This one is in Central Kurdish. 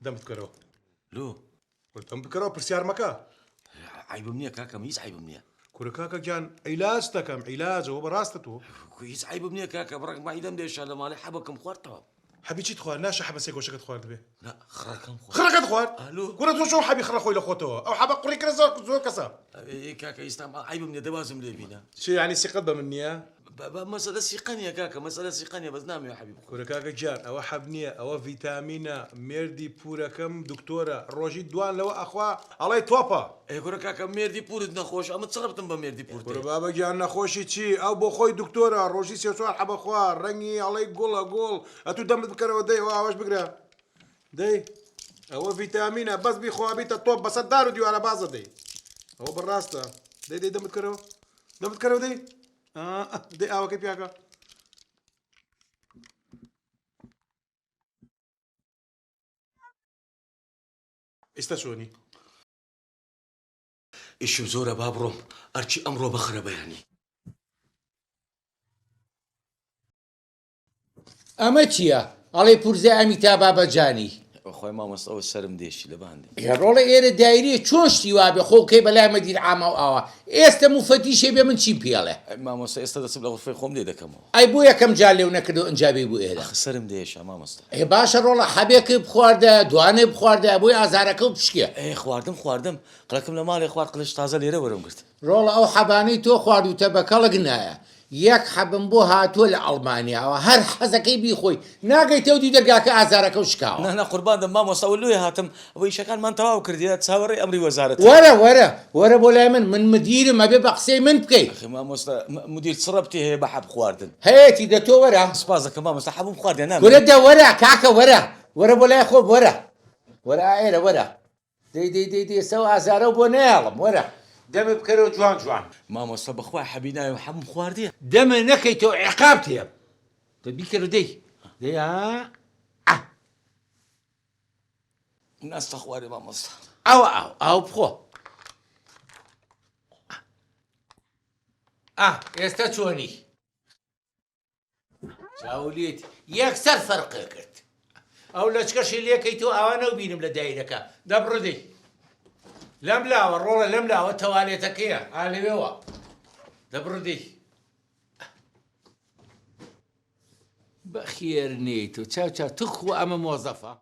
دەمت بکەرەوە لۆ دەم بکەرەوە پرسیار مەکە عیبم نییە کاکەم هیچ عیبم نییە کوورە کاکە گیان عیلاج دەکەم عیلاجەوە بەڕاستە تۆ هیچ عیبم نییە کاکە بڕێک مایدەم دێشە لە ماڵی حەبەکەم خواردەوە حەبی چیت خوارد ناشە حەبەسێ گۆشەکەت خوارد بێ لا خڕەکەم خڕەکەت خوارد ئالۆ کوورە تۆ چۆن حەبی خڕە خۆی لە خۆتەوە ئەو حەبە قوڕی کرە زۆر کەسە کاکە ئێستا عیبم نییە دەبازم لێ بینە چی ینی سیقەت بە من نییە مەسەلە سیقەنیە کاکە مەسەلە سیقەنیە بەس نامێ حەبیب کوورە کاکە گیان ئەوە حەب نییە ئەوە ڤیتامینە مێردی پورەکەم دکتۆرە ڕۆژی دوان لەوە ئەخوا ئەڵێ تۆپە کوورە کاکە مێردی پورت نەخۆش ئەمە چڕبتم بە مێردی پورت کوورە بابە گیان نەخۆشی چی ئەو بۆ خۆی دکتۆرە ڕۆژی سێ چوار حەبە خوار ڕەنگی ئەڵێ گوڵە گوڵ ئەتوو دەمت بکەرەوە دەی ئەوە ئاوەش بگرە دەی ئەوە ڤیتامینە بەس بیخوابیتە تۆپ بەسەر دار و دیوارە بازە دەی ئەوە بەڕاستە دەی دەمت کەرەوە دەمت کەرەوە دەی دەی ئاوەکەی پیاکە ئێستا چۆنی ئیشم زۆرە با بڕۆم ئەرچی ئەمڕۆ بەخرە بەیانی ئەمە چییە؟ ئەڵێ پورزە ئەمی تا بابەجانی خۆی مامۆستەوە سرم دێشی لە باندێ ڕۆڵە ئێرە دایریە چۆن شتی وابێ خۆکەی بەلای مەدیر عامە و ئاوە ئێستا موفەتیشێ بێ من چیم پێڵێ مامۆستا ئێستا دەچم لە غرفەی خۆم لێ دەکەمەوە ئەی بۆ یەکەم جار لێو نەکردو ئەنجابێ بوو ئێرە سرم دێشە مامۆستا ئێ باشە ڕۆڵە حەبێکی بخواردە دوانێ بخواردە بۆی ئازارەکە و پشکێ خواردم قڵەکەم لە ماڵی خوارد قلش تازە لێرە وەرم گرت ڕۆڵە ئەو حەبانەی تۆ خواردوتە بە کەڵک نایە یەک حەبم بۆ هاتووە لە ئەڵمانیاوە هەر حەزەکەی بیخۆی ناگەیتە و دی دەرگاکە ئازارەکە و شکاوە نە قوربان دەم مامۆستا لێ هاتم ئەوەی شەکانمان تەواو کردیە چاوەڕێی ئەمری وەزارەت وەرە بۆ لای من مدیرم ئەبێ بە قسەی من بکەیت مامۆستا مدیر چڕەبتی هەیە بە حەب خواردن هەیەی دە تۆ وەرە سپاس دەکەم مامۆستا حەبم خواردێ نام وەرە دە وەرە کاکە وەرە بۆ لای خۆ وەرە ئێرە وەرە دەی سەو ئازارە بۆ نەیاڵم وەرە دەمە بکەرەوە جوان مامۆستا بەخوا حەبی ناوی و حەبم خواردیە دەمە نەکەیتەوە عقاب تێم تۆ بیکەرە دەی ناستە خوارێ مامۆستا ئەو بخۆ ئێستا چۆنی چاولێت یەکسەر فەرقێ کرد ئەو لەچکەشی لێکەیتەوە ئەوانە و بینم لە دایرەکە دەبڕ دەی لەم لاوە ڕۆڵە لەم لاوە تەوالێتەکەیە ئالەوێەوە دەبڕ دەی بەخێر نێیت و چاو تخوا ئەمە مۆزەفە